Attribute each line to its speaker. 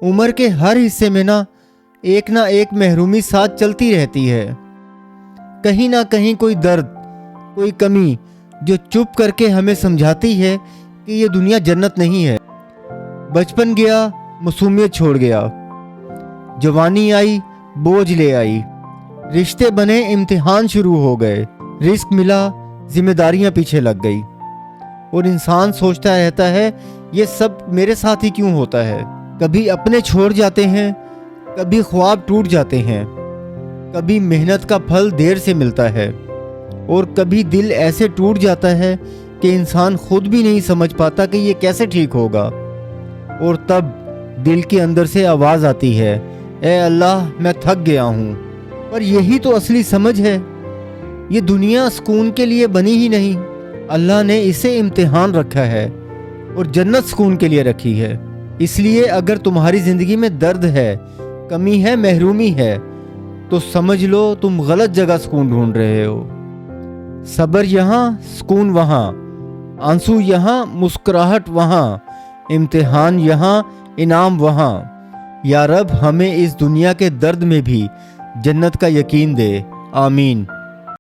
Speaker 1: उम्र के हर हिस्से में ना एक महरूमी साथ चलती रहती है। कहीं ना कहीं कोई दर्द, कोई कमी जो चुप करके हमें समझाती है कि ये दुनिया जन्नत नहीं है। बचपन गया, मासूमियत छोड़ गया। जवानी आई, बोझ ले आई। रिश्ते बने, इम्तिहान शुरू हो गए। रिस्क मिला, जिम्मेदारियां पीछे लग गई। और इंसान सोचता रहता है ये सब मेरे साथ ही क्यों होता है। कभी अपने छोड़ जाते हैं, कभी ख्वाब टूट जाते हैं, कभी मेहनत का फल देर से मिलता है, और कभी दिल ऐसे टूट जाता है कि इंसान खुद भी नहीं समझ पाता कि ये कैसे ठीक होगा। और तब दिल के अंदर से आवाज़ आती है, ए अल्लाह, मैं थक गया हूँ। पर यही तो असली समझ है। ये दुनिया सुकून के लिए बनी ही नहीं। अल्लाह ने इसे इम्तिहान रखा है और जन्नत सुकून के लिए रखी है। इसलिए अगर तुम्हारी ज़िंदगी में दर्द है, कमी है, महरूमी है, तो समझ लो तुम गलत जगह सुकून ढूंढ रहे हो। सब्र यहाँ, सुकून वहाँ, आंसू यहाँ, मुस्कुराहट वहाँ, इम्तिहान यहाँ, इनाम वहाँ। या रब हमें इस दुनिया के दर्द में भी जन्नत का यकीन दे। आमीन।